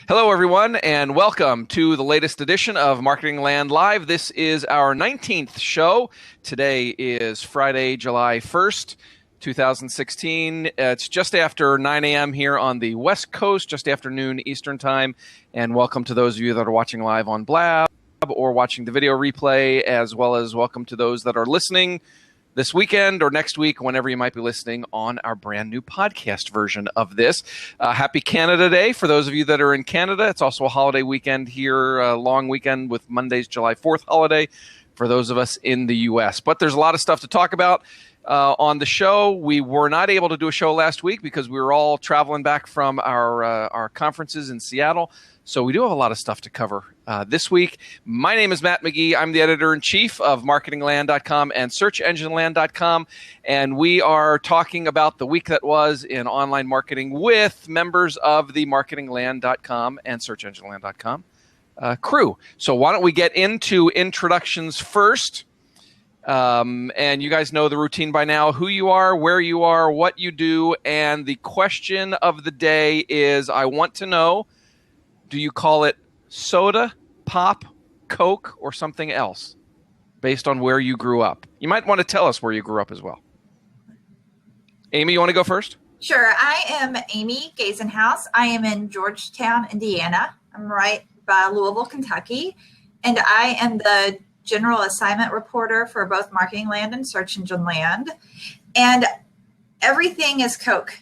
Hello, everyone, and welcome to the latest edition of Marketing Land Live. This is our 19th show. Today is Friday, July 1st, 2016. It's just after 9 a.m. here on the West Coast, just after noon Eastern Time. And welcome to those of you that are watching live on Blab or watching the video replay, as well as welcome to those that are listening this weekend or next week, whenever you might be listening on our brand new podcast version of this. Happy Canada Day for those of you that are in Canada. It's also a holiday weekend here, a long weekend with Monday's July 4th holiday for those of us in the U.S. But there's a lot of stuff to talk about on the show. We were not able to do a show last week because we were all traveling back from our conferences in Seattle. So we do have a lot of stuff to cover this week. My name is Matt McGee. I'm the editor-in-chief of MarketingLand.com and SearchEngineLand.com, and we are talking about the week that was in online marketing with members of the MarketingLand.com and SearchEngineLand.com crew. So why don't we get into introductions first? And you guys know the routine by now, who you are, where you are, what you do, and the question of the day is, I want to know, do you call it soda, pop, Coke, or something else based on where you grew up? You might want to tell us where you grew up as well. Amy, you want to go first? Sure. I am Amy Gazenhouse. I am in Georgetown, Indiana. I'm right by Louisville, Kentucky. And I am the general assignment reporter for both Marketing Land and Search Engine Land. And everything is Coke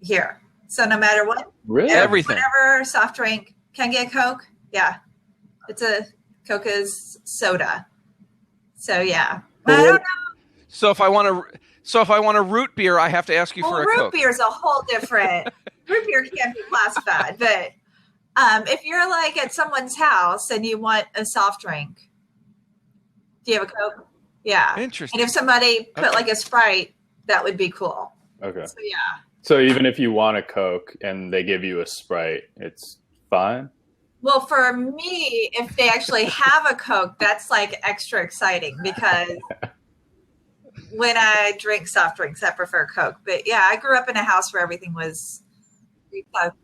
here. So no matter what, really, everything, whatever soft drink can get Coke. Yeah, Coke is soda. So yeah, I don't know. So if I want a root beer, I have to ask you for a Coke. Root beer is a whole different. Root beer can't be classified, but if you're like at someone's house and you want a soft drink, do you have a Coke? Yeah, interesting. And if somebody put like a Sprite, that would be cool. Okay. So yeah. So even if you want a Coke and they give you a Sprite, it's fine? Well, for me, if they actually have a Coke, that's like extra exciting because when I drink soft drinks, I prefer Coke. But yeah, I grew up in a house where everything was Coke.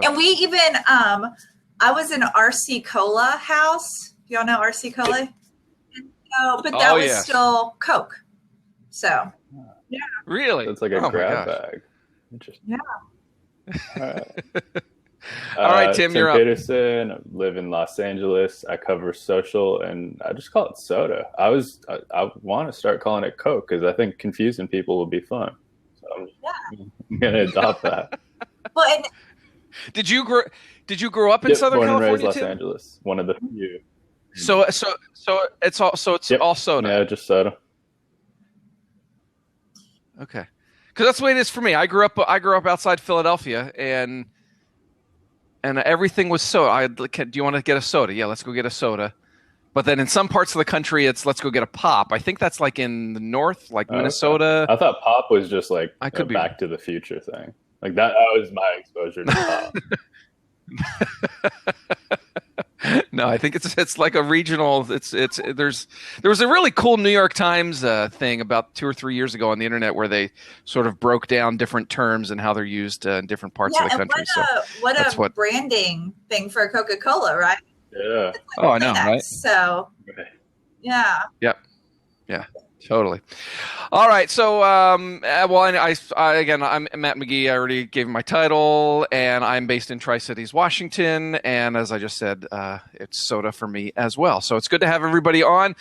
And we even, I was in RC Cola house. Y'all know RC Cola? But that was still Coke. So, yeah. Really? It's like a grab bag. Interesting. Yeah. All right. All right, Tim, you're up. Peterson. I live in Los Angeles. I cover social, and I just call it soda. I want to start calling it Coke because I think confusing people will be fun. So I'm going to adopt that. Well, and did you grow up in Southern born California? And raised Los Tim? Angeles, one of the few. So it's all soda. Yeah, just soda. Okay, because that's the way it is for me. I grew up outside Philadelphia, and everything was soda. Do you want to get a soda? Yeah, let's go get a soda. But then in some parts of the country, it's let's go get a pop. I think that's like in the north, like Minnesota. I thought pop was just like a Back to the Future thing. Like that was my exposure to pop. No, I think it's like a regional. There was a really cool New York Times thing about 2 or 3 years ago on the internet where they sort of broke down different terms and how they're used in different parts of the country. What a branding thing for Coca-Cola, right? Yeah. I know, right? So, yeah. Yep. Yeah. Totally. All right. So, I'm Matt McGee. I already gave my title, and I'm based in Tri-Cities, Washington. And as I just said, it's soda for me as well. So it's good to have everybody on.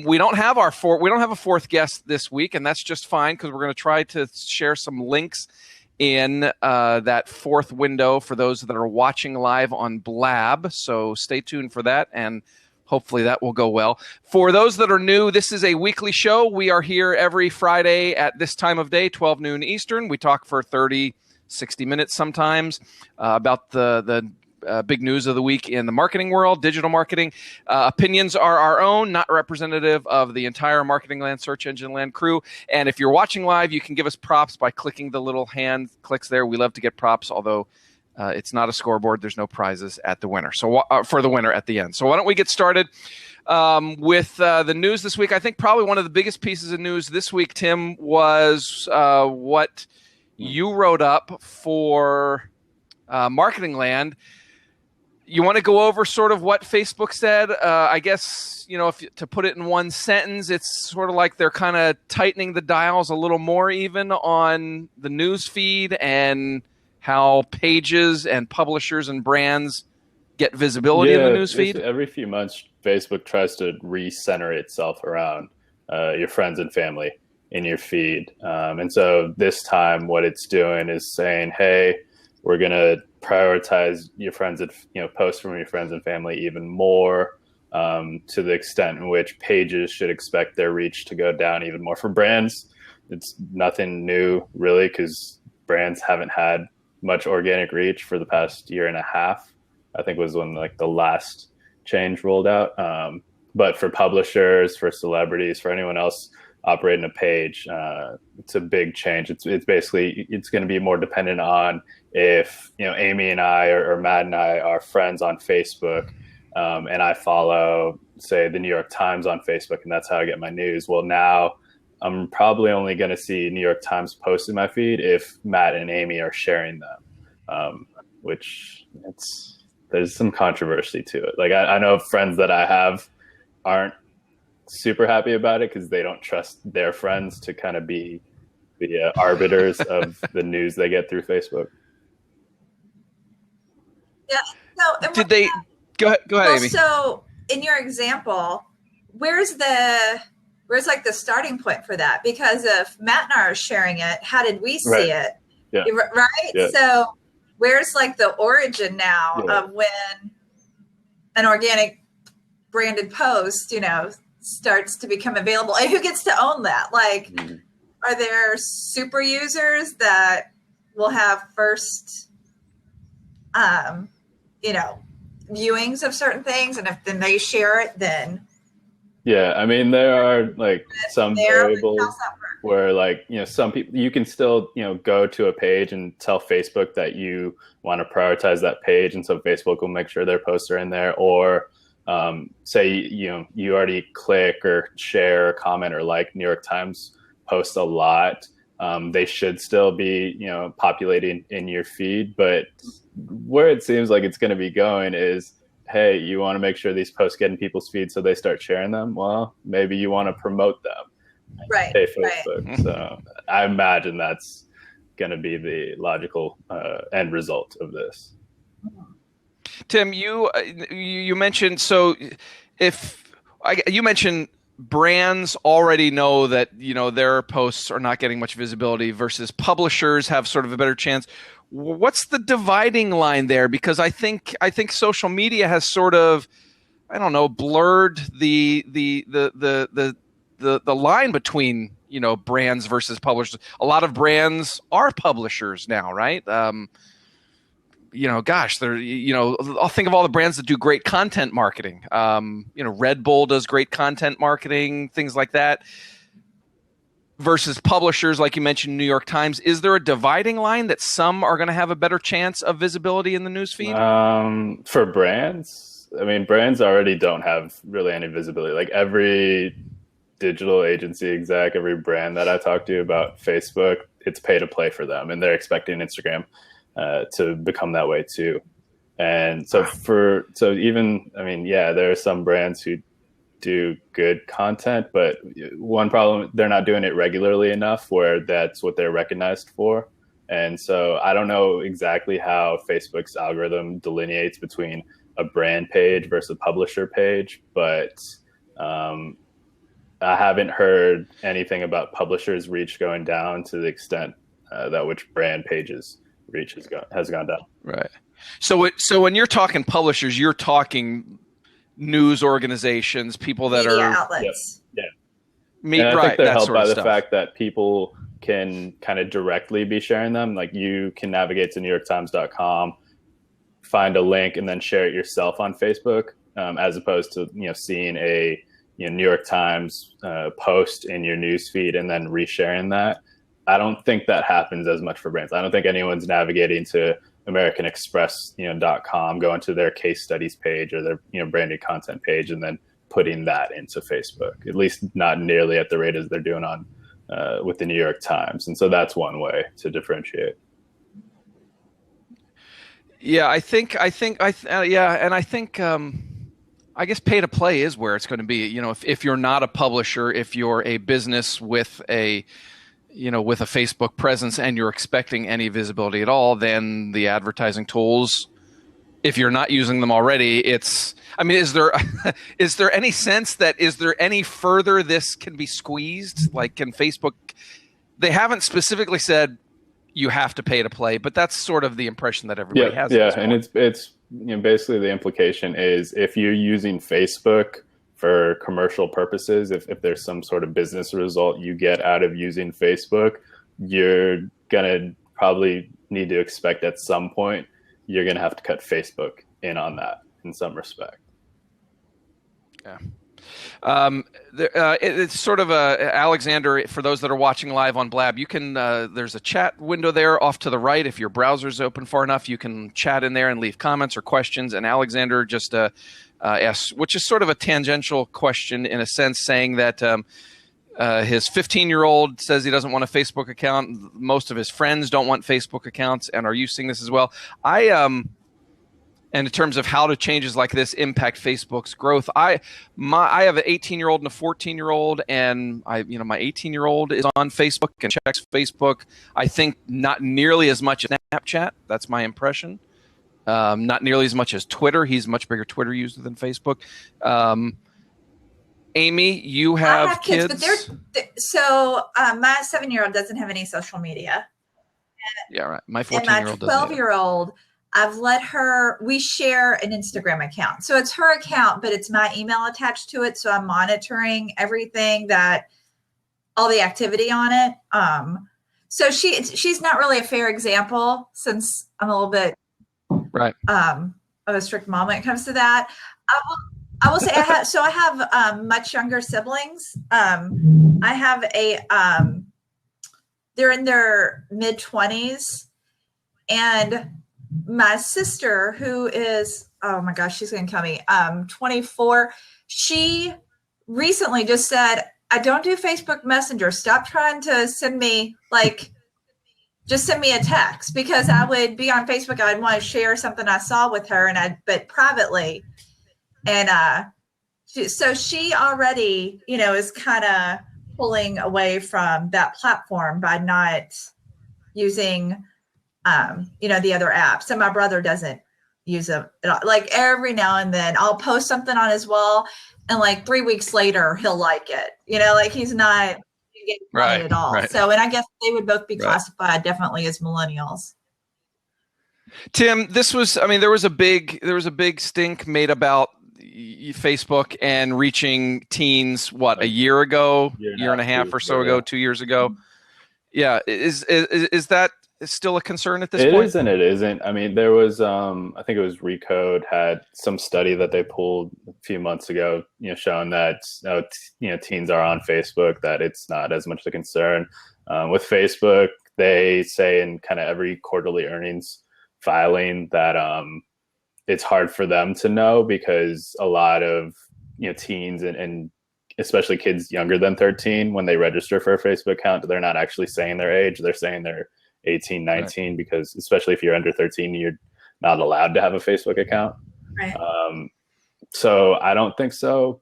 We don't have a fourth guest this week, and that's just fine because we're going to try to share some links in that fourth window for those that are watching live on Blab. So stay tuned for that, and hopefully that will go well. For those that are new, this is a weekly show. We are here every Friday at this time of day, 12 noon Eastern. We talk for 30, 60 minutes sometimes about the big news of the week in the marketing world, digital marketing. Opinions are our own, not representative of the entire Marketing Land, Search Engine Land crew. And if you're watching live, you can give us props by clicking the little hand clicks there. We love to get props, although it's not a scoreboard. There's no prizes at the winner. So for the winner at the end. So why don't we get started with the news this week? I think probably one of the biggest pieces of news this week, Tim, was what you wrote up for Marketing Land. You want to go over sort of what Facebook said? I guess, to put it in one sentence, it's sort of like they're kind of tightening the dials a little more even on the news feed and how pages and publishers and brands get visibility in the news feed. Every few months, Facebook tries to recenter itself around your friends and family in your feed. And so this time what it's doing is saying, hey, we're going to prioritize your friends and posts from your friends and family even more, to the extent in which pages should expect their reach to go down even more. For brands, it's nothing new really, because brands haven't had much organic reach for the past year and a half. I think was when the last change rolled out. But for publishers, for celebrities, for anyone else operating a page, it's a big change. It's basically, it's going to be more dependent on if Amy and I or Matt and I are friends on Facebook, and I follow, say, the New York Times on Facebook, and that's how I get my news. Well, now I'm probably only going to see New York Times posts in my feed if Matt and Amy are sharing them, which there's some controversy to it. Like I know friends that I have aren't super happy about it because they don't trust their friends to kind of be the arbiters of the news they get through Facebook. Yeah. No. Did they go ahead, Amy? So in your example, where's like the starting point for that? Because if Matt and I are sharing it, how did we see it? Yeah. Right. Yeah. So where's like the origin now of when an organic branded post, starts to become available, and who gets to own that? Like, are there super users that will have first, viewings of certain things, and if then they share it, then yeah, I mean there are some variables where some people, you can still go to a page and tell Facebook that you want to prioritize that page, and so Facebook will make sure their posts are in there. Or say you already click or share or comment or New York Times posts a lot, they should still be populating in your feed. But where it seems like it's going to be going is, hey, you want to make sure these posts get in people's feeds so they start sharing them. Well, maybe you want to promote them, right? Hey, Facebook. Right. So I imagine that's going to be the logical end result of this. Tim, you mentioned, you mentioned brands already know that their posts are not getting much visibility versus publishers have sort of a better chance. What's the dividing line there? Because I think social media has sort of, blurred the line between brands versus publishers. A lot of brands are publishers now, right? I'll think of all the brands that do great content marketing. Red Bull does great content marketing, things like that. Versus publishers, like you mentioned, New York Times. Is there a dividing line that some are going to have a better chance of visibility in the newsfeed? For brands, brands already don't have really any visibility. Like every digital agency exec, every brand that I talk to about Facebook, it's pay to play for them, and they're expecting Instagram to become that way too. And so there are some brands who do good content, but one problem, they're not doing it regularly enough where that's what they're recognized for. And so I don't know exactly how Facebook's algorithm delineates between a brand page versus a publisher page, but I haven't heard anything about publishers' reach going down to the extent that which brand pages reach has gone down. Right. So when you're talking publishers, you're talking news organizations, people that media are outlets. Yeah. I think they're helped by the stuff. fact that people can kind of directly be sharing them. Like you can navigate to NewYorkTimes.com, find a link, and then share it yourself on Facebook, as opposed to seeing a New York Times post in your news feed and then resharing that. I don't think that happens as much for brands. I don't think anyone's navigating to AmericanExpress.com, going to their case studies page or their branded content page, and then putting that into Facebook. At least not nearly at the rate as they're doing on with the New York Times. And so that's one way to differentiate. Yeah, and I think I guess pay to play is where it's going to be. You know, if you're not a publisher, if you're a business with a with a Facebook presence and you're expecting any visibility at all, then the advertising tools, if you're not using them already, is there any sense that is there any further this can be squeezed? Like, can Facebook? They haven't specifically said you have to pay to play, but that's sort of the impression that everybody has. Yeah, and it's basically the implication is if you're using Facebook for commercial purposes, if there's some sort of business result you get out of using Facebook, you're gonna probably need to expect at some point you're gonna have to cut Facebook in on that in some respect. Yeah. It's sort of Alexander, for those that are watching live on Blab, you can there's a chat window there off to the right. If your browser's open far enough, you can chat in there and leave comments or questions. And Alexander just asks, which is sort of a tangential question in a sense, saying that his 15-year-old says he doesn't want a Facebook account. Most of his friends don't want Facebook accounts and are you seeing this as well? And in terms of how do changes like this impact Facebook's growth, I have an 18-year-old and a 14-year-old, and my 18-year-old is on Facebook and checks Facebook. I think not nearly as much as Snapchat. That's my impression. Not nearly as much as Twitter. He's a much bigger Twitter user than Facebook. Amy, you have, I have kids, but my 7-year-old doesn't have any social media. Yeah, right. My 14-year-old doesn't. My 12-year-old. I've let her, we share an Instagram account. So it's her account, but it's my email attached to it. So I'm monitoring everything all the activity on it. So she's not really a fair example since I'm a little bit right of a strict mom when it comes to that. I will say I have much younger siblings. I have they're in their mid 20s, and my sister, who is, oh my gosh, she's going to kill me, 24, she recently just said, I don't do Facebook Messenger. Stop trying to send me, just send me a text, because I would be on Facebook. I'd want to share something I saw with her, but privately. And so she already, is kind of pulling away from that platform by not using the other apps. And my brother doesn't use them at all. Like every now and then I'll post something on his wall and 3 weeks later he'll like it. He's not getting right at all. Right. So, and I guess they would both be classified definitely as millennials. Tim, there was a big stink made about Facebook and reaching teens, a year ago, year and a half or so ago, 2 years ago. Yeah. Is that still a concern at this point? It is and it isn't. There was, I think it was Recode had some study that they pulled a few months ago, showing that, teens are on Facebook, that it's not as much a concern. With Facebook, they say in kind of every quarterly earnings filing that it's hard for them to know, because a lot of, teens and especially kids younger than 13, when they register for a Facebook account, they're not actually saying their age. They're saying they're 18, 19, right. Because especially if you're under 13, you're not allowed to have a Facebook account. Right. So I don't think so,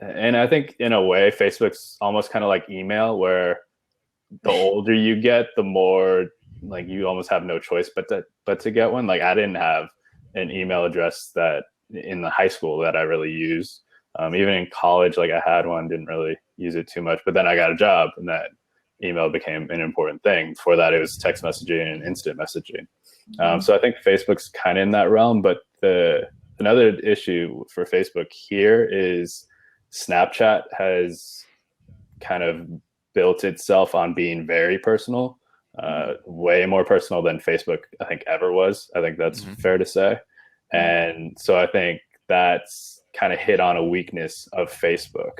and I think in a way, Facebook's almost kind of like email, where the older you get, the more you almost have no choice but to get one. I didn't have an email address that in the high school that I really used. Even in college, I had one, didn't really use it too much, but then I got a job and that email became an important thing. Before that, it was text messaging and instant messaging. So I think Facebook's kind of in that realm, but another issue for Facebook here is Snapchat has kind of built itself on being very personal, way more personal than Facebook, I think, ever was. I think that's fair to say. And so I think that's kind of hit on a weakness of Facebook.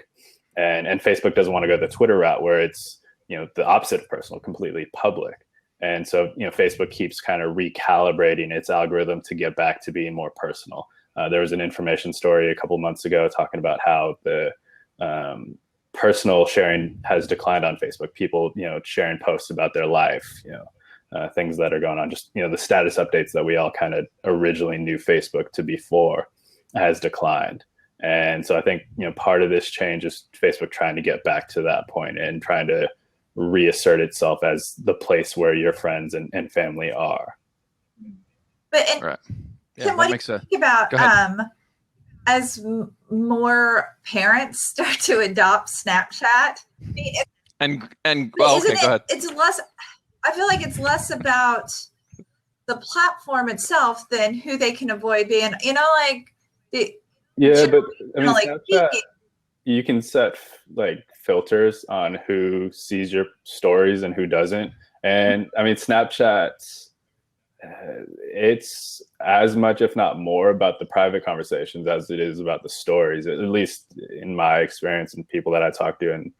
And Facebook doesn't want to go the Twitter route, where it's, the opposite of personal, completely public. And so, Facebook keeps kind of recalibrating its algorithm to get back to being more personal. There was an information story a couple months ago talking about how the personal sharing has declined on Facebook. People, sharing posts about their life, things that are going on. Just, the status updates that we all kind of originally knew Facebook to be for has declined. And so I think, part of this change is Facebook trying to get back to that point and trying to reassert itself as the place where your friends and family are. But right. Yeah, Kim, what do you think about as more parents start to adopt Snapchat? And well, okay, go ahead. It's less. I feel like it's less about the platform itself than who they can avoid being. Yeah, but I mean, Snapchat, you can set like filters on who sees your stories and who doesn't. And I mean, Snapchat, it's as much, if not more, about the private conversations as it is about the stories, at least in my experience and people that I talk to. And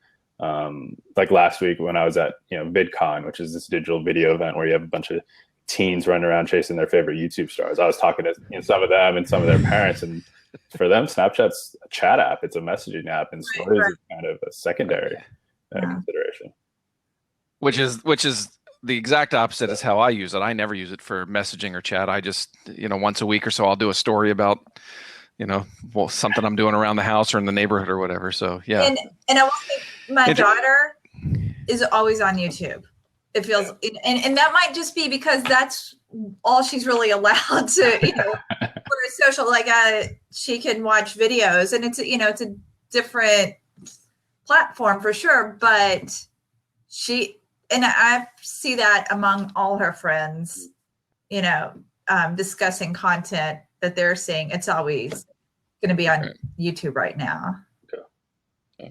like last week when I was at, VidCon, which is this digital video event where you have a bunch of teens running around chasing their favorite YouTube stars. I was talking to some of them and some of their parents, and for them, Snapchat's a chat app. It's a messaging app, and stories is kind of a secondary consideration. Which is the exact opposite is how I use it. I never use it for messaging or chat. I just, once a week or so, I'll do a story about, something I'm doing around the house or in the neighborhood or whatever. So, yeah. And I will say my daughter is always on YouTube. It feels, and that might just be because that's all she's really allowed to, for a social, she can watch videos, and it's a different platform for sure, but and I see that among all her friends, discussing content that they're seeing. It's always going to be on YouTube right now. Okay.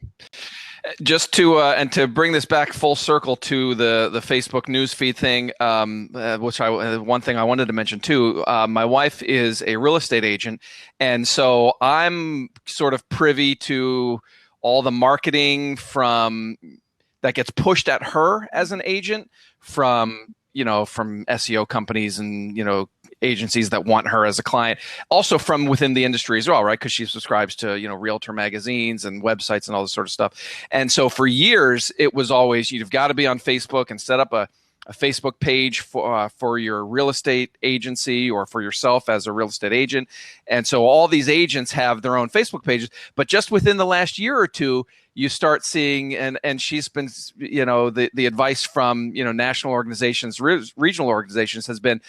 Just to bring this back full circle to the Facebook newsfeed thing, one thing I wanted to mention too. My wife is a real estate agent, and so I'm sort of privy to all the marketing that gets pushed at her as an agent from SEO companies and agencies that want her as a client, also from within the industry as well, right? Because she subscribes to realtor magazines and websites and all this sort of stuff. And so for years, it was always you've got to be on Facebook and set up a Facebook page for your real estate agency or for yourself as a real estate agent. And so all these agents have their own Facebook pages, but just within the last year or two, you start seeing, and she's been, the advice from, national organizations, regional organizations has been,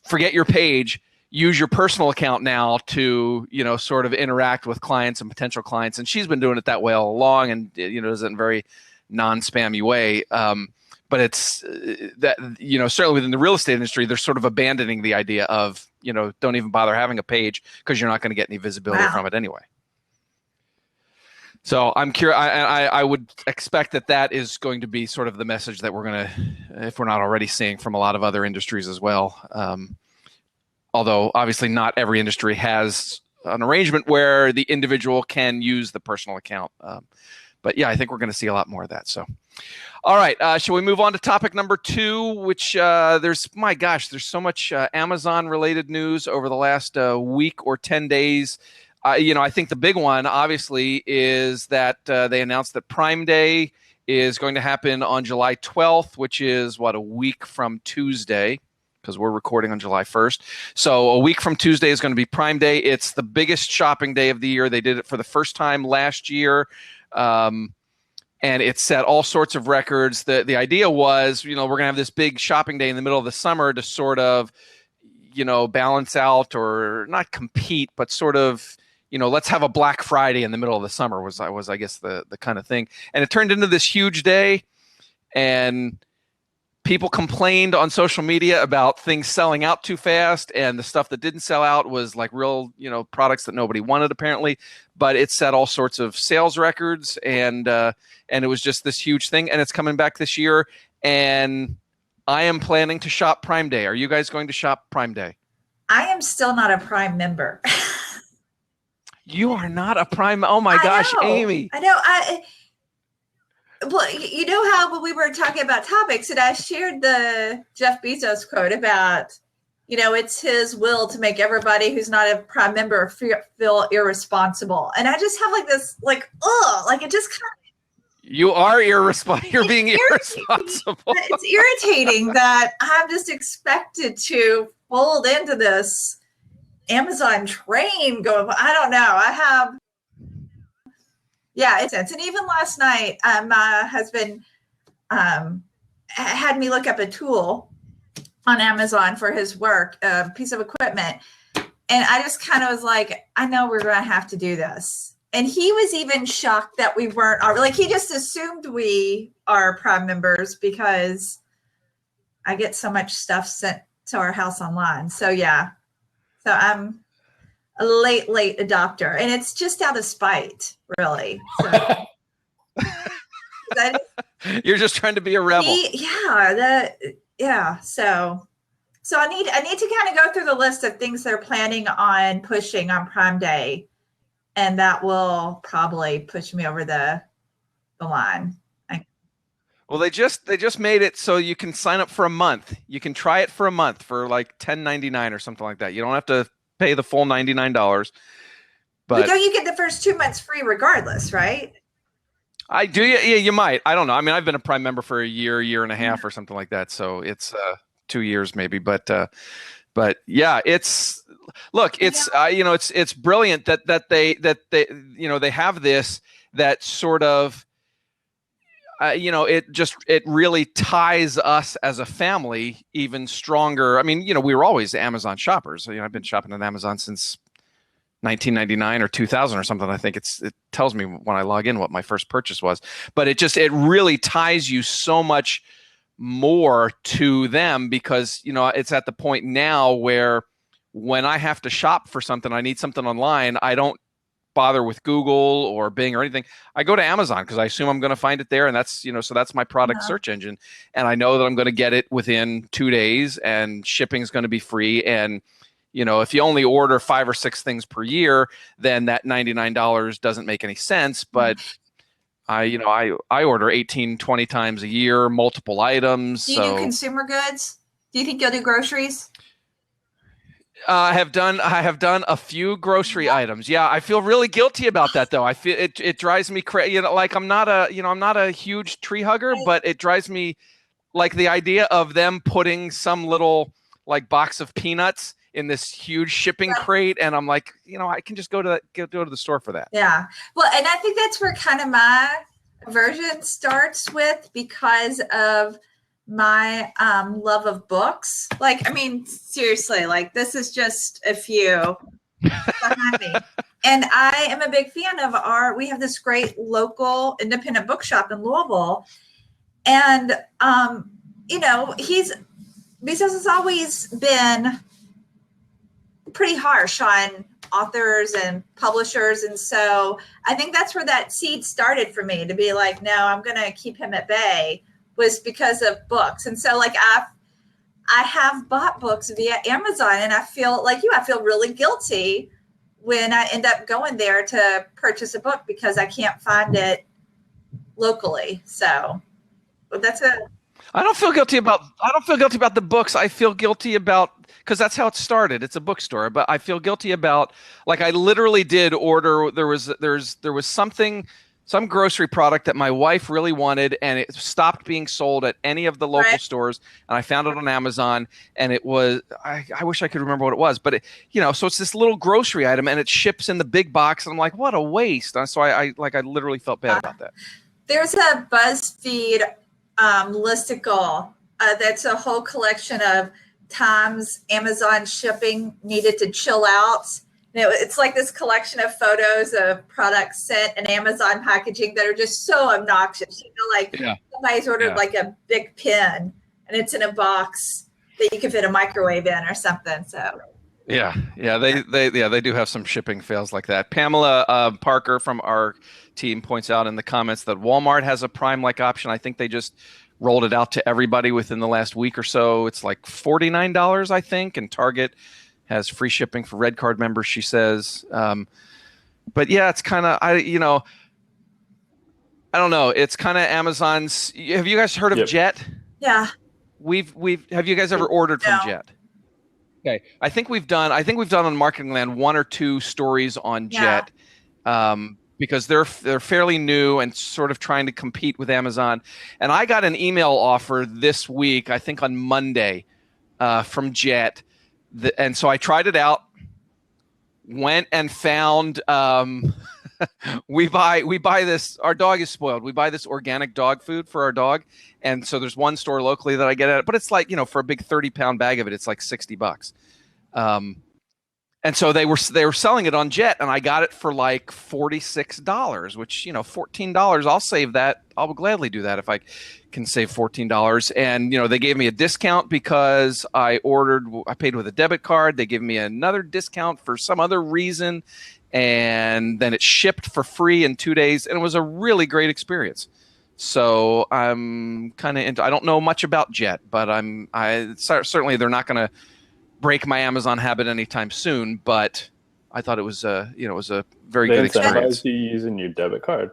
forget your page, use your personal account now to, sort of interact with clients and potential clients. And she's been doing it that way all along, and, does it in a very non-spammy way. But it's that, certainly within the real estate industry, they're sort of abandoning the idea of, don't even bother having a page because you're not going to get any visibility from it anyway. So I'm curious. I would expect that is going to be sort of the message that we're going to, if we're not already seeing from a lot of other industries as well. Although obviously not every industry has an arrangement where the individual can use the personal account. But yeah, I think we're going to see a lot more of that. So, all right. Shall we move on to topic number 2, which there's so much Amazon related news over the last week or 10 days. I think the big one, obviously, is that they announced that Prime Day is going to happen on July 12th, which is, a week from Tuesday, because we're recording on July 1st. So a week from Tuesday is going to be Prime Day. It's the biggest shopping day of the year. They did it for the first time last year, and it set all sorts of records. The idea was, we're going to have this big shopping day in the middle of the summer to sort of, balance out, or not compete, but sort of, let's have a Black Friday in the middle of the summer was I guess the kind of thing. And it turned into this huge day, and people complained on social media about things selling out too fast, and the stuff that didn't sell out was like real, products that nobody wanted apparently, but it set all sorts of sales records, and it was just this huge thing, and it's coming back this year, and I am planning to shop Prime Day. Are you guys going to shop Prime Day? I am still not a Prime member. You are not a Prime. Oh my gosh, Amy. I know. Well, you know how when we were talking about topics, and I shared the Jeff Bezos quote about, it's his will to make everybody who's not a Prime member feel irresponsible. And I just have this, it just kind of. You are irresponsible. You're being irresponsible. It's irritating that I'm just expected to fold into this Amazon train going. I don't know. It's and even last night, my husband had me look up a tool on Amazon for his work, a piece of equipment. And I just kind of was like, I know we're going to have to do this. And he was even shocked that we weren't, like he just assumed we are Prime members because I get so much stuff sent to our house online. So yeah, so I'm a late adopter, and it's just out of spite, really. So, you're just trying to be a rebel. So I need to kind of go through the list of things they're planning on pushing on Prime Day, and that will probably push me over the line. Well, they just made it so you can sign up for a month. You can try it for a month for like $10.99 or something like that. You don't have to pay the full $99. But don't you get the first 2 months free regardless, right? I do. Yeah, you might. I don't know. I mean, I've been a Prime member for a year and a half or something like that. So it's 2 years maybe. But yeah, it's it's brilliant that they they have this that sort of it really ties us as a family even stronger. I mean, we were always Amazon shoppers. I've been shopping on Amazon since 1999 or 2000 or something. I think it tells me when I log in what my first purchase was. But it really ties you so much more to them because it's at the point now where when I have to shop for something, I need something online, I don't bother with Google or Bing or anything. I go to Amazon because I assume I'm going to find it there, and that's so that's my product search engine, and I know that I'm going to get it within 2 days, and shipping is going to be free. And if you only order 5 or 6 things per year, then that $99 doesn't make any sense. But I order 18, 20 times a year, multiple items. Do you do consumer goods? Do you think you'll do groceries? I have done a few grocery items. Yeah, I feel really guilty about that though. I feel it drives me crazy. Like I'm not a huge tree hugger, but it drives me like the idea of them putting some little like box of peanuts in this huge shipping crate, and I'm like, I can just go to the store for that. Yeah. Well, and I think that's where kind of my aversion starts with because of my love of books. Like, I mean, seriously, like this is just a few behind me. And I am a big fan of we have this great local independent bookshop in Louisville. And, Bezos has always been pretty harsh on authors and publishers. And so I think that's where that seed started for me to be like, no, I'm going to keep him at bay, was because of books. And so like I have bought books via Amazon, and I feel like I feel really guilty when I end up going there to purchase a book because I can't find it locally. So that's I don't feel guilty about the books. I feel guilty about, because that's how it started. It's a bookstore, but I feel guilty about, like, I literally did order. There was some grocery product that my wife really wanted, and it stopped being sold at any of the local stores. And I found it on Amazon, and it was, I wish I could remember what it was, but so it's this little grocery item, and it ships in the big box, and I'm like, what a waste. And so I literally felt bad about that. There's a BuzzFeed listicle that's a whole collection of times Amazon shipping needed to chill out. It's like this collection of photos of products sent in Amazon packaging that are just so obnoxious. Somebody's ordered like a big pen, and it's in a box that you can fit a microwave in or something. So they do have some shipping fails like that. Pamela Parker from our team points out in the comments that Walmart has a Prime-like option. I think they just rolled it out to everybody within the last week or so. It's like $49, I think, and Target has free shipping for Red Card members, she says. But yeah, it's kind of, I don't know. It's kind of Amazon's. Have you guys heard of Jet? Yeah. Have you guys ever ordered from Jet? Okay. I think we've done on Marketing Land 1 or 2 stories on Jet. because they're fairly new and sort of trying to compete with Amazon. And I got an email offer this week, I think on Monday, from Jet, and so I tried it out. Went and found. We buy this. Our dog is spoiled. We buy this organic dog food for our dog, and so there's one store locally that I get at, but it's like, for a big 30-pound bag of it, it's like $60. And so they were selling it on Jet, and I got it for like $46, which, $14. I'll save that. I'll gladly do that if I can save $14. And they gave me a discount because I paid with a debit card. They gave me another discount for some other reason, and then it shipped for free in 2 days, and it was a really great experience. So I'm kind of into. I don't know much about Jet, but certainly they're not going to break my Amazon habit anytime soon, but I thought it was a very good experience. You using your debit card?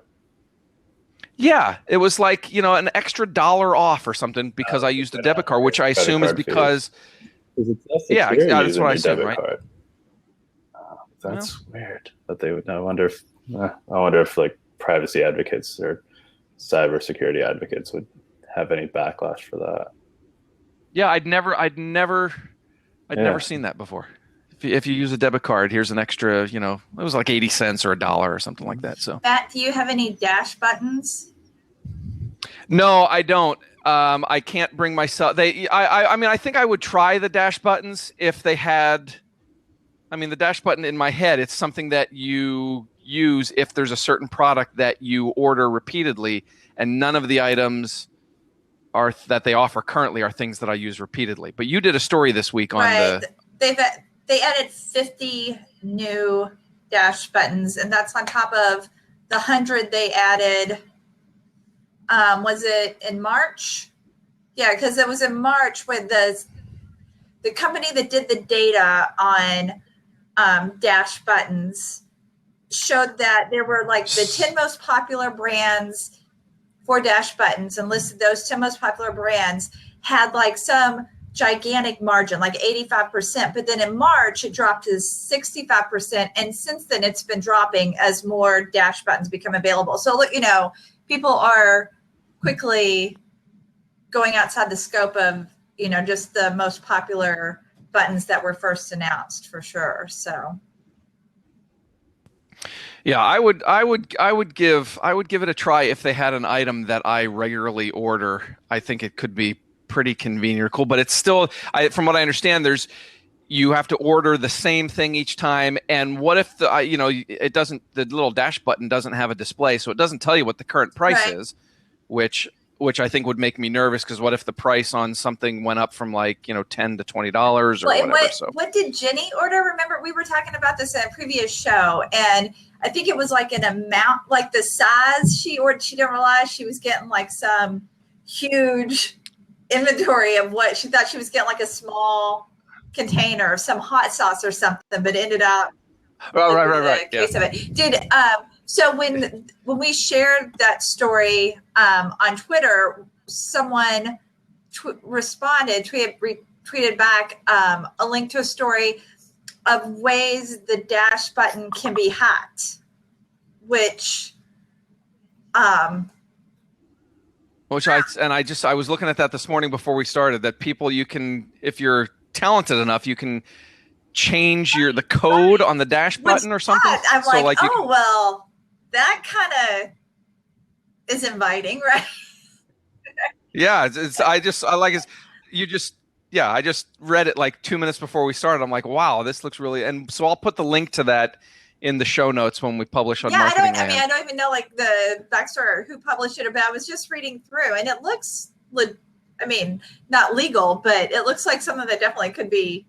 Yeah, it was like, an extra $1 off or something because I used a debit card, which I assume is because that's what I assume, right? That's weird that they would. I wonder if like privacy advocates or cybersecurity advocates would have any backlash for that. Yeah, I'd never seen that before. If you use a debit card, here's an extra, it was like 80 cents or $1 or something like that. So, Matt, do you have any dash buttons? No, I don't. I can't bring myself. I think I would try the dash buttons if they had. The dash button in my head, it's something that you use if there's a certain product that you order repeatedly, and none of the items that they offer currently are things that I use repeatedly. But you did a story this week on they added 50 new dash buttons, and that's on top of the 100 they added. Was it in March? Yeah, because it was in March when the company that did the data on dash buttons showed that there were like the 10 most popular brands for dash buttons, and listed those 10 most popular brands had like some gigantic margin, like 85%. But then in March, it dropped to 65%. And since then, it's been dropping as more dash buttons become available. So, look, people are quickly going outside the scope of, just the most popular buttons that were first announced, for sure. So. Yeah, I would give it a try if they had an item that I regularly order. I think it could be pretty convenient or cool, but it's still, from what I understand, you have to order the same thing each time. And what if it doesn't, the little dash button doesn't have a display, so it doesn't tell you what the current price is, which I think would make me nervous, because what if the price on something went up from like, $10 to $20 or whatever. What did Jenny order? Remember, we were talking about this in a previous show, and I think it was like an amount, like the size she ordered. She didn't realize she was getting like some huge inventory of what she thought she was getting, like a small container of some hot sauce or something, but ended up right. Case of it. So when we shared that story on Twitter, someone retweeted back a link to a story of ways the dash button can be hacked, which I was looking at that this morning before we started, that people, you can, if you're talented enough, you can change the code on the dash button or something. I'm so like well, that kind of is inviting, right? Yeah, I just read it like 2 minutes before we started. I'm like, wow, this looks really, and so I'll put the link to that in the show notes when we publish on Marketing Land. I don't even know like the backstory or who published it, but I was just reading through, and it looks, not legal, but it looks like something that definitely could be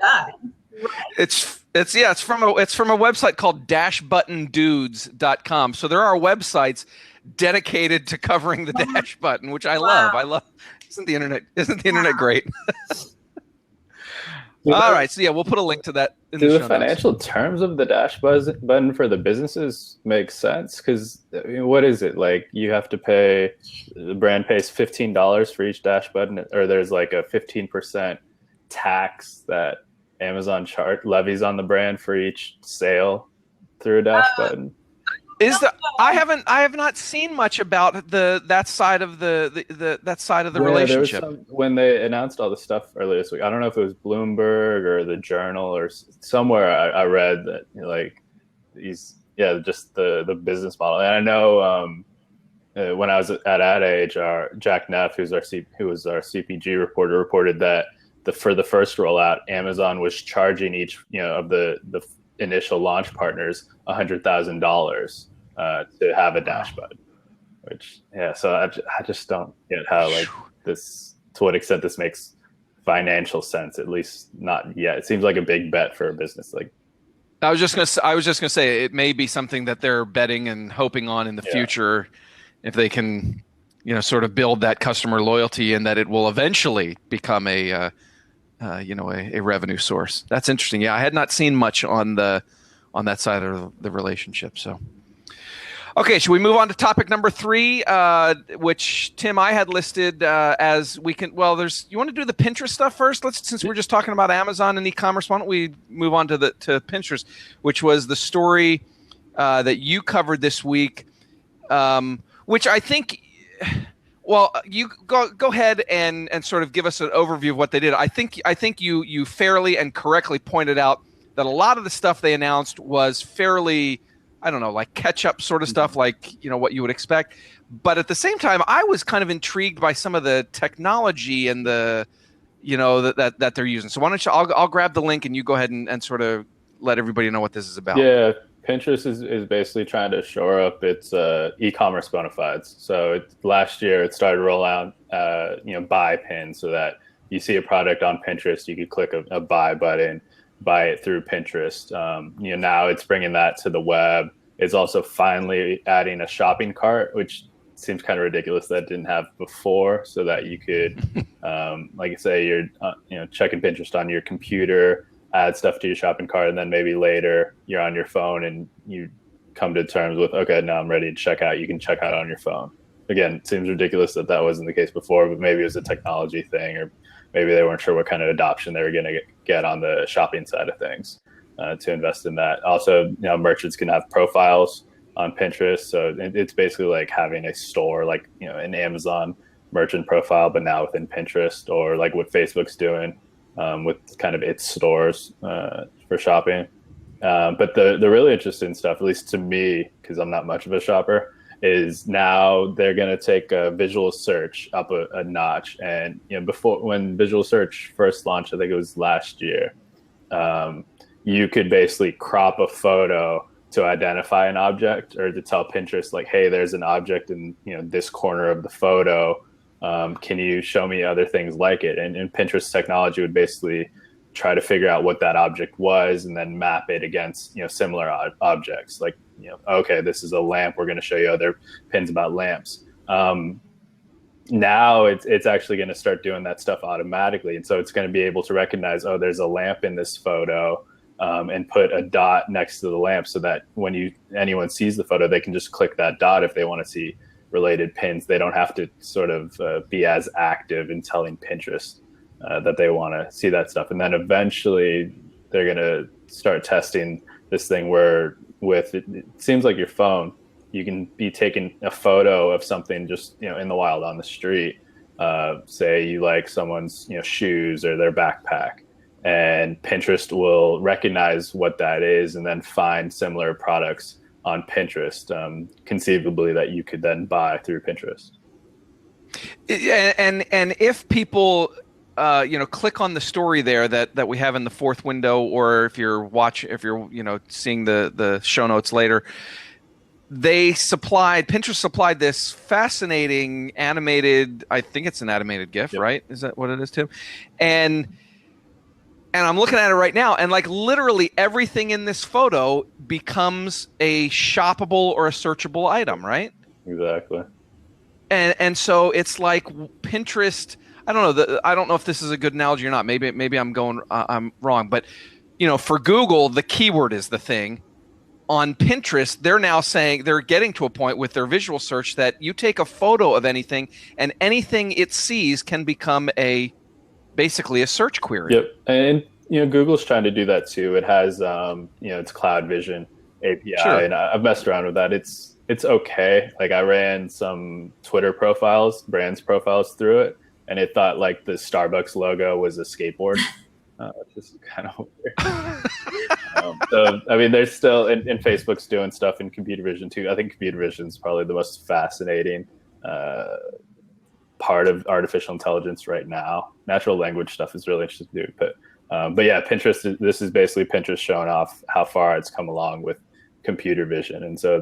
done. Right? It's from a website called dashbuttondudes.com. So there are websites dedicated to covering the dash button, which I love. I love. Isn't the internet great? All right, so yeah, we'll put a link to that in the show notes. Do the financial terms of the dash button for the businesses make sense? Because what is it like? You have to pay, the brand pays $15 for each dash button, or there's like a 15% tax that Amazon levies on the brand for each sale through a dash button. I have not seen much about that side of that side of the Yeah, relationship. there was when they announced all the stuff earlier this week. I don't know if it was Bloomberg or the Journal or somewhere. I read that like just the business model. And I know when I was at Ad Age, our Jack Neff, who was our CPG reporter, reported that for the first rollout, Amazon was charging each of the initial launch partners $100,000 to have a dash button. Which so I just don't get how like this, to what extent this makes financial sense. At least not yet. It seems like a big bet for a business. Like I was just gonna say it may be something that they're betting and hoping on in the future, if they can, sort of build that customer loyalty, and that it will eventually become a revenue source. That's interesting. Yeah, I had not seen much on that side of the relationship. So. Okay, should we move on to topic number 3, which Tim, I had listed as we can. Well, you want to do the Pinterest stuff first? Since we're just talking about Amazon and e-commerce, why don't we move on to Pinterest, which was the story that you covered this week, which I think. Well, you go ahead and sort of give us an overview of what they did. I think you fairly and correctly pointed out that a lot of the stuff they announced was fairly, I don't know, like catch-up sort of stuff, like, what you would expect. But at the same time, I was kind of intrigued by some of the technology and the, that they're using. So why don't you, I'll grab the link and you go ahead and sort of let everybody know what this is about. Yeah, Pinterest is basically trying to shore up its e-commerce bona fides. So last year it started to roll out, buy pins, so that you see a product on Pinterest, you could click a buy button, buy it through Pinterest. Now it's bringing that to the web. It's also finally adding a shopping cart, which seems kind of ridiculous that it didn't have before, so that you could, like I say, you're checking Pinterest on your computer, add stuff to your shopping cart, and then maybe later you're on your phone and you come to terms with, okay, now I'm ready to check out. You can check out on your phone. Again, it seems ridiculous that wasn't the case before, but maybe it was a technology thing, or maybe they weren't sure what kind of adoption they were going to get on the shopping side of things to invest in that. Also, merchants can have profiles on Pinterest. So it's basically like having a store, like, an Amazon merchant profile, but now within Pinterest, or like what Facebook's doing with kind of its stores for shopping. But the really interesting stuff, at least to me, because I'm not much of a shopper, is now they're going to take visual search up a notch. And before, when visual search first launched, I think it was last year, you could basically crop a photo to identify an object, or to tell Pinterest, like, hey, there's an object in this corner of the photo. Can you show me other things like it? And Pinterest technology would basically try to figure out what that object was, and then map it against similar objects. Like, okay, this is a lamp. We're going to show you other pins about lamps. Now it's actually going to start doing that stuff automatically, and so it's going to be able to recognize, oh, there's a lamp in this photo, and put a dot next to the lamp, so that when anyone sees the photo, they can just click that dot if they want to see related pins. They don't have to sort of be as active in telling Pinterest that they want to see that stuff. And then eventually they're going to start testing this thing where it seems like your phone, you can be taking a photo of something just, in the wild on the street. Say you like someone's, shoes or their backpack, and Pinterest will recognize what that is and then find similar products on Pinterest, conceivably, that you could then buy through Pinterest. And if people, click on the story there that we have in the fourth window, or if you're seeing the show notes later, Pinterest supplied this fascinating animated, I think it's an animated GIF, yep. Right? Is that what it is, Tim? And I'm looking at it right now, and like literally everything in this photo becomes a shoppable or a searchable item, right? Exactly. And so it's like Pinterest. I don't know. I don't know if this is a good analogy or not. Maybe I'm wrong. But for Google, the keyword is the thing. On Pinterest, they're now saying they're getting to a point with their visual search that you take a photo of anything, and anything it sees can become basically a search query. Yep. And Google's trying to do that too. It has its Cloud Vision API, Sure. and I've messed around with that. It's okay. Like I ran some Twitter profiles, brands profiles through it, and it thought like the Starbucks logo was a skateboard. This is kind of weird. So I mean, there's still and Facebook's doing stuff in computer vision too. I think computer vision is probably the most fascinating part of artificial intelligence right now. Natural language stuff is really interesting to do, but yeah, Pinterest. This is basically Pinterest showing off how far it's come along with computer vision, and so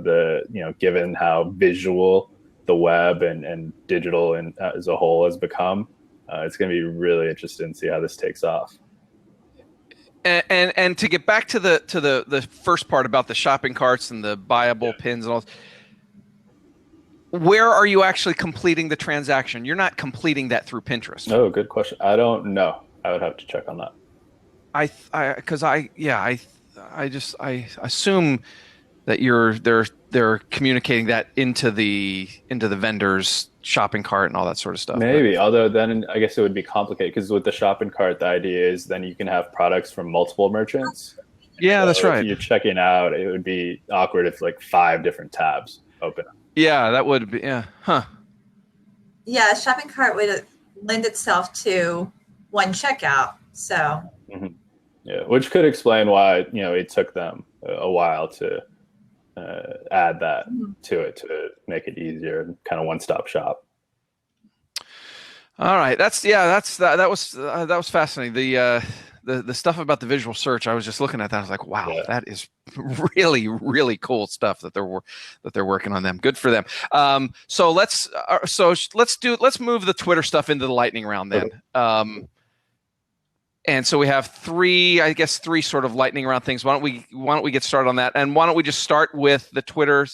given how visual the web and digital and as a whole has become, it's going to be really interesting to see how this takes off. And to get back to the first part about the shopping carts and the buyable pins and all, where are you actually completing the transaction? You're not completing that through Pinterest. Oh, good question. I don't know. I would have to check on that. I assume that they're communicating that into the vendor's shopping cart and all that sort of stuff. Maybe, although then I guess it would be complicated because with the shopping cart, the idea is then you can have products from multiple merchants. Yeah, that's right. If you're checking out, it would be awkward if like 5 different tabs open up. Yeah, that would be. Yeah, huh? Yeah, shopping cart would lend itself to one checkout. So. Mm-hmm. Yeah, which could explain why it took them a while to add that to it to make it easier and kind of one-stop shop. All right, that was fascinating. The stuff about the visual search, I was just looking at that. I was like, wow, that is really, really cool stuff that they're working on them. Good for them. So let's move the Twitter stuff into the lightning round then. Okay. And so we have three sort of lightning round things. Why don't we get started on that? And why don't we just start with the Twitter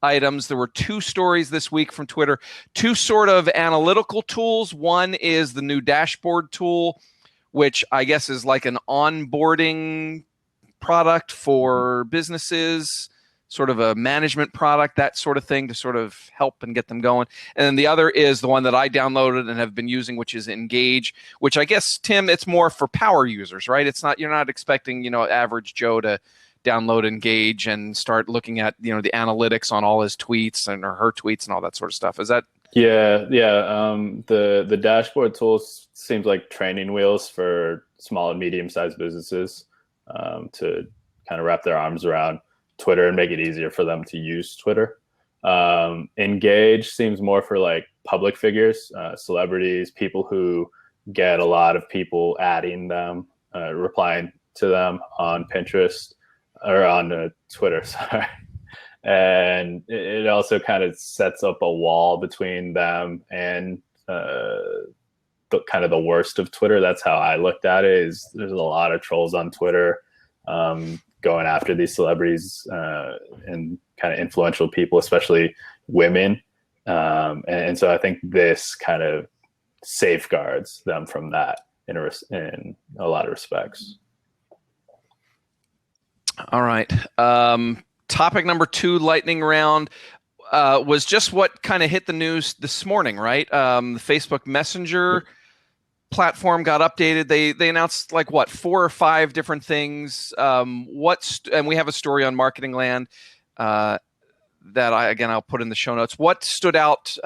items? There were 2 stories this week from Twitter, 2 sort of analytical tools. One is the new dashboard tool, which I guess is like an onboarding product for businesses, sort of a management product, that sort of thing to sort of help and get them going. And then the other is the one that I downloaded and have been using, which is Engage, which I guess, Tim, it's more for power users, right? You're not expecting, average Joe to download Engage and start looking at, the analytics on all his tweets or her tweets and all that sort of stuff. Is that? Yeah. The dashboard tools seems like training wheels for small and medium-sized businesses to kind of wrap their arms around Twitter and make it easier for them to use Twitter. Engage seems more for like public figures, celebrities, people who get a lot of people adding them, replying to them on Pinterest or on Twitter, sorry. And it also kind of sets up a wall between them and the kind of the worst of Twitter. That's how I looked at it. Is there's a lot of trolls on Twitter going after these celebrities and kind of influential people, especially women. And so I think this kind of safeguards them from that in a lot of respects. All right. Topic number 2, lightning round, was just what kind of hit the news this morning, right? The Facebook Messenger platform got updated. They announced 4 or 5 different things. And we have a story on Marketing Land that I'll put in the show notes. What stood out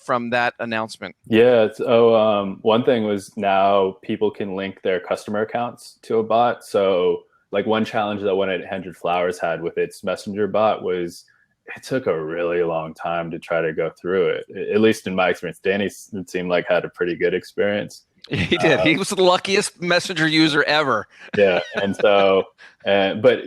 from that announcement? Yeah. So one thing was now people can link their customer accounts to a bot. So like one challenge that 1-800-Flowers had with its messenger bot was it took a really long time to try to go through it. At least in my experience, Danny, it seemed like had a pretty good experience. He did. He was the luckiest messenger user ever. Yeah. And so, but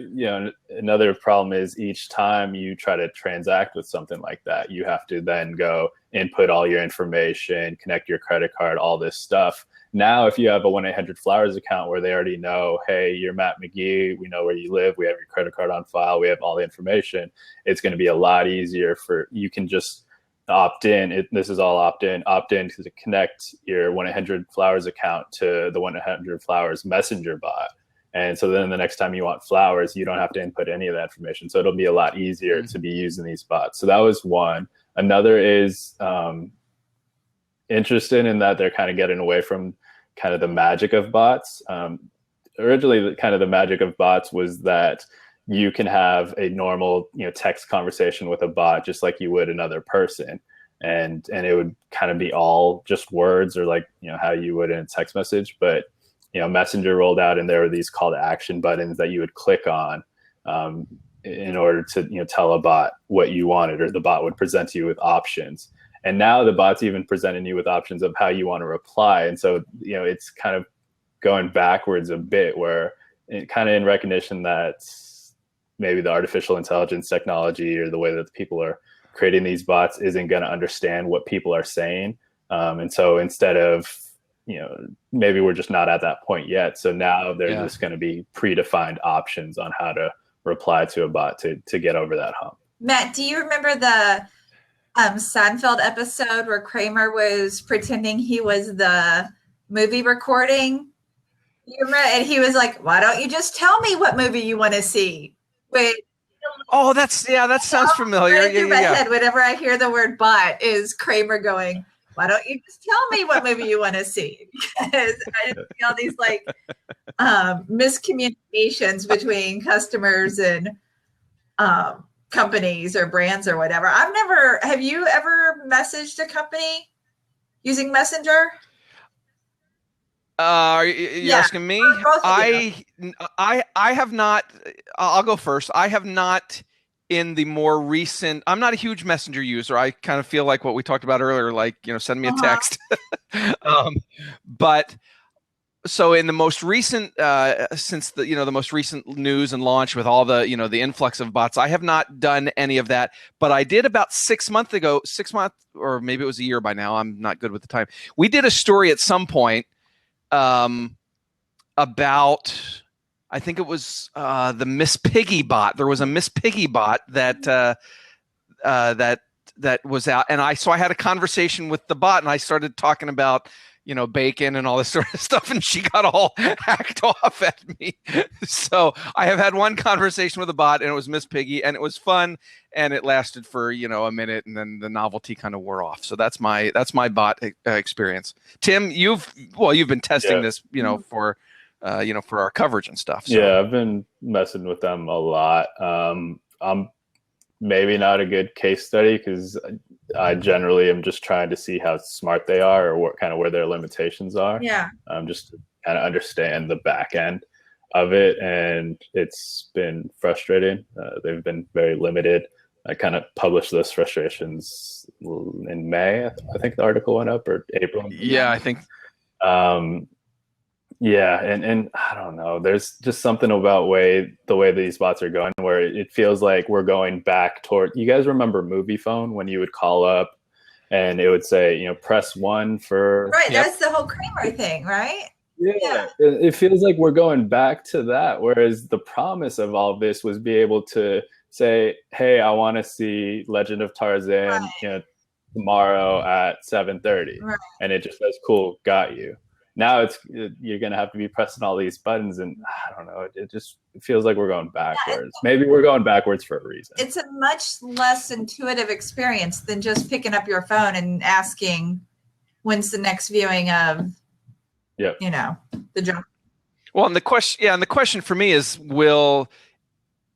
another problem is each time you try to transact with something like that, you have to then go input all your information, connect your credit card, all this stuff. Now, if you have a 1-800-Flowers account where they already know, hey, you're Matt McGee, we know where you live, we have your credit card on file, we have all the information, it's going to be a lot easier you can just opt in. This is all opt in to connect your 1-800-Flowers account to the 1-800-Flowers messenger bot. And so then the next time you want flowers, you don't have to input any of that information. So it'll be a lot easier to be using these bots. So that was one. Another is interested in that they're kind of getting away from kind of the magic of bots. Originally, kind of the magic of bots was that you can have a normal, text conversation with a bot just like you would another person. And it would kind of be all just words, or like, how you would in a text message. But, Messenger rolled out, and there were these call to action buttons that you would click on in order to, tell a bot what you wanted, or the bot would present to you with options. And now the bot's even presenting you with options of how you want to reply. And so, it's kind of going backwards a bit, where it kind of in recognition that maybe the artificial intelligence technology, or the way that people are creating these bots, isn't going to understand what people are saying. And so instead of, maybe we're just not at that point yet. So now there's just going to be predefined options on how to reply to a bot to get over that hump. Matt, do you remember the Seinfeld episode where Kramer was pretending he was the movie recording? You remember? And he was like, "Why don't you just tell me what movie you want to see?" Wait. Oh, that sounds familiar. Through my head, whenever I hear the word bot, is Kramer going, "Why don't you just tell me what movie you want to see?" Because I see all these like miscommunications between customers and companies or brands or whatever. Have you ever messaged a company using Messenger? Are you asking me? I have not. I'll go first. I have not in the more recent. I'm not a huge Messenger user. I kind of feel like what we talked about earlier, like, send me a text. But so in the most recent, since the most recent news and launch with all the, the influx of bots, I have not done any of that. But I did about 6 months ago, or maybe it was a year by now. I'm not good with the time. We did a story at some point about, I think it was the Miss Piggy bot. There was a Miss Piggy bot that was out, and I had a conversation with the bot, and I started talking about bacon and all this sort of stuff, and she got all hacked off at me. So I have had one conversation with a bot, and it was Miss Piggy, and it was fun, and it lasted for a minute, and then the novelty kind of wore off. So that's my bot experience. Tim, you've been testing this, for our coverage and stuff. So. Yeah, I've been messing with them a lot. I'm maybe not a good case study, because I generally am just trying to see how smart they are, or where their limitations are. Yeah. Just to kind of understand the back end of it. And it's been frustrating. They've been very limited. I kind of published those frustrations in May. I think the article went up, or April. Yeah, I think. Yeah, and I don't know. There's just something about the way these bots are going, where it feels like we're going back toward. You guys remember Movie Phone, when you would call up and it would say, press 1 for. Right, that's the whole Kramer thing, right? Yeah, it feels like we're going back to that. Whereas the promise of all of this was be able to say, "Hey, I want to see Legend of Tarzan, tomorrow at 7:30," right. And it just says, "Cool, got you." Now you're going to have to be pressing all these buttons, and I don't know. It feels like we're going backwards. Maybe we're going backwards for a reason. It's a much less intuitive experience than just picking up your phone and asking, "When's the next viewing of?" The jump. Well, and the question for me is, will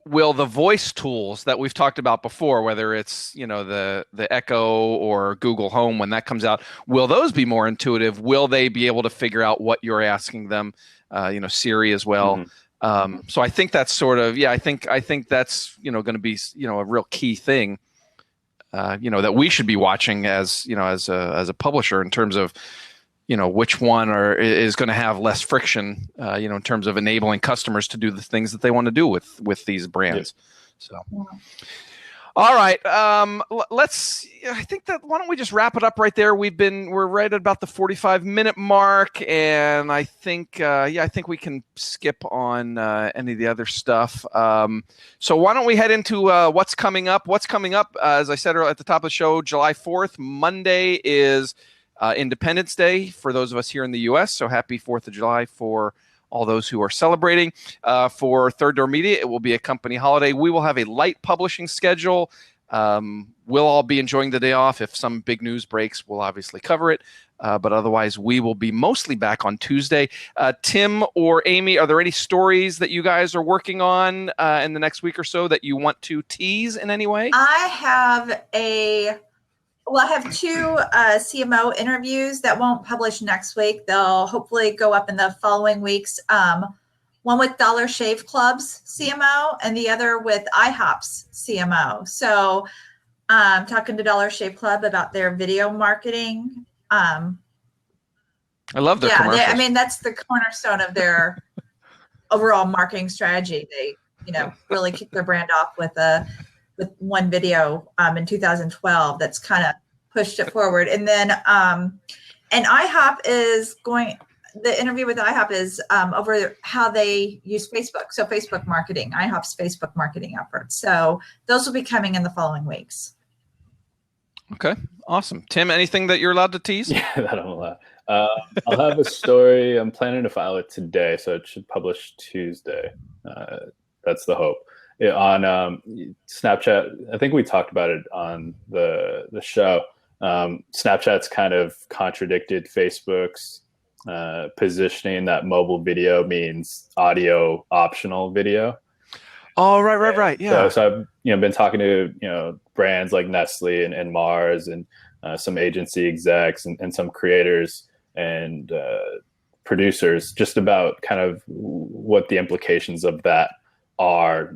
the voice tools that we've talked about before, whether it's the Echo or Google Home, when that comes out, will those be more intuitive? Will they be able to figure out what you're asking them? Siri as well. Mm-hmm. So I think that's sort of I think that's going to be a real key thing. That we should be watching as a publisher, in terms of which one is going to have less friction, in terms of enabling customers to do the things that they want to do with these brands. Yeah. So, all right, I think that why don't we just wrap it up right there? We're right at about the 45-minute mark, and I think we can skip on any of the other stuff. So why don't we head into what's coming up? What's coming up? As I said at the top of the show, July 4th, Monday is Independence Day for those of us here in the U.S. So happy 4th of July for all those who are celebrating. For Third Door Media, it will be a company holiday. We will have a light publishing schedule. We'll all be enjoying the day off. If some big news breaks, we'll obviously cover it. But otherwise, we will be mostly back on Tuesday. Tim or Amy, are there any stories that you guys are working on in the next week or so that you want to tease in any way? I have two CMO interviews that won't publish next week. They'll hopefully go up in the following weeks. One with Dollar Shave Club's CMO and the other with IHOP's CMO. So talking to Dollar Shave Club about their video marketing. I love their commercials. That's the cornerstone of their overall marketing strategy. They, really kick their brand off with one video in 2012 that's kind of pushed it forward. And then and IHOP is going. The interview with IHOP is over how they use Facebook. So Facebook marketing, IHOP's Facebook marketing efforts. So those will be coming in the following weeks. Okay, awesome. Tim, anything that you're allowed to tease? Yeah, that I'm allowed. I'll have a story. I'm planning to file it today, so it should publish Tuesday. That's the hope. On Snapchat, I think we talked about it on the show. Snapchat's kind of contradicted Facebook's positioning that mobile video means audio optional video. Oh, right. Yeah. So I've been talking to brands like Nestle and Mars and some agency execs and some creators and producers just about kind of what the implications of that are.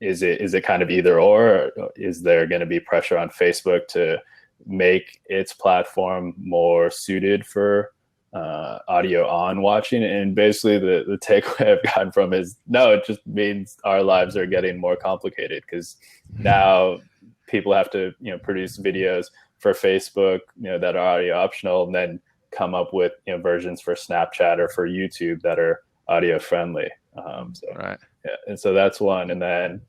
Is it kind of either or is there going to be pressure on Facebook to make its platform more suited for audio on watching? And basically the takeaway I've gotten from is no, it just means our lives are getting more complicated because now people have to produce videos for Facebook that are audio optional and then come up with versions for Snapchat or for YouTube that are audio friendly. Right. Yeah, and so that's one. And then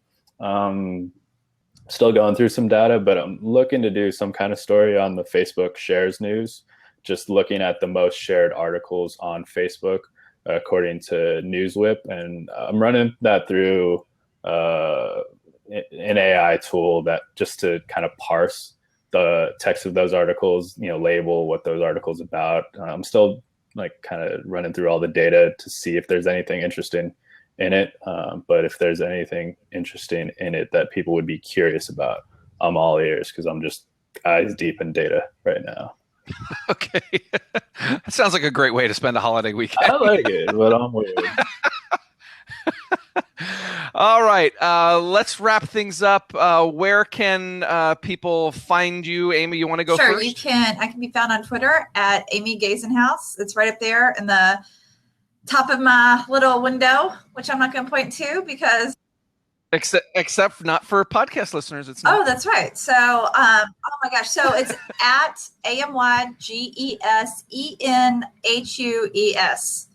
still going through some data, but I'm looking to do some kind of story on the Facebook shares news, just looking at the most shared articles on Facebook according to NewsWhip. And I'm running that through an AI tool that just to kind of parse the text of those articles, label what those articles about. I'm still kind of running through all the data to see if there's anything interesting in it. But if there's anything interesting in it that people would be curious about, I'm all ears because I'm just eyes deep in data right now. Okay. That sounds like a great way to spend a holiday weekend. I like it, but I'm weird. All right. Let's wrap things up. Where can people find you? Amy, you want to go Sure, first? you can. I can be found on Twitter at Amy Gazenhouse. It's right up there in the top of my little window, which I'm not going to point to because Except not for podcast listeners. It's not. Oh, that's right. So, oh my gosh. So it's at AMYGESENHUES.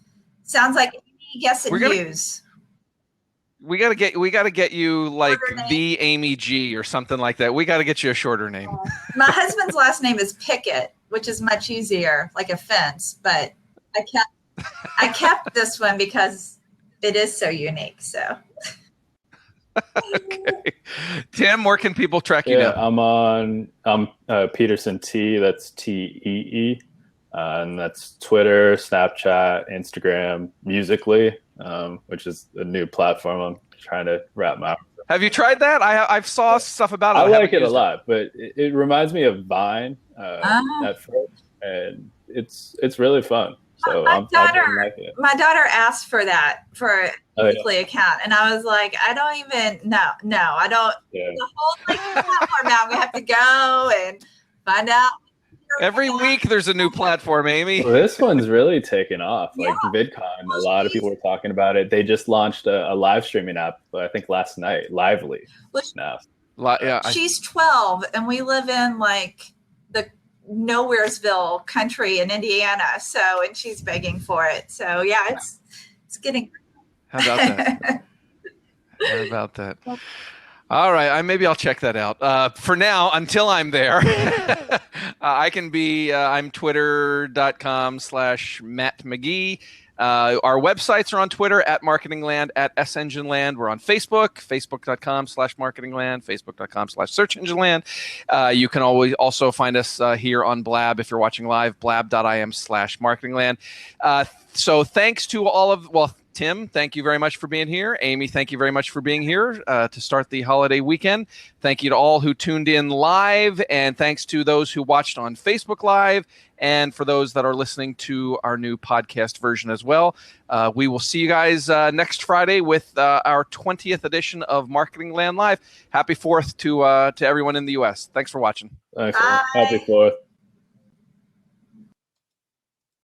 Sounds like Guess and Use. We gotta get you like the Amy G or something like that. We gotta get you a shorter name. My husband's last name is Pickett, which is much easier, like a fence. But I kept this one because it is so unique. So. Okay. Tim, where can people track you down? I'm Peterson T. That's TEE, and that's Twitter, Snapchat, Instagram, Musical.ly, which is a new platform I'm trying to wrap my. Have you tried that? I've saw stuff about it. I like it a lot, but it reminds me of Vine at first, and it's really fun. So my daughter asked for that for a weekly account, and I was like, I don't even I don't. Yeah. The whole platform now. We have to go and find out. Every week there's a new platform, Amy. Well, this one's really taken off. Like VidCon, a lot of people were talking about it. They just launched a live streaming app, I think last night, Lively. She's 12, and we live in like the Nowheresville country in Indiana. So, and she's begging for it. So yeah, it's getting. How about that? How about that? All right, maybe I'll check that out. For now, until I'm there, I can be. I'm twitter.com/Matt McGee. Our websites are on Twitter at MarketingLand, at SEngineLand. We're on Facebook, facebook.com/MarketingLand, facebook.com/SearchEngineLand. You can always also find us here on Blab if you're watching live, blab.im/MarketingLand. So thanks to all of, Tim, thank you very much for being here. Amy, thank you very much for being here to start the holiday weekend. Thank you to all who tuned in live, and thanks to those who watched on Facebook Live, and for those that are listening to our new podcast version as well. We will see you guys next Friday with our 20th edition of Marketing Land Live. Happy 4th to everyone in the U.S. Thanks for watching. Thanks. Happy 4th.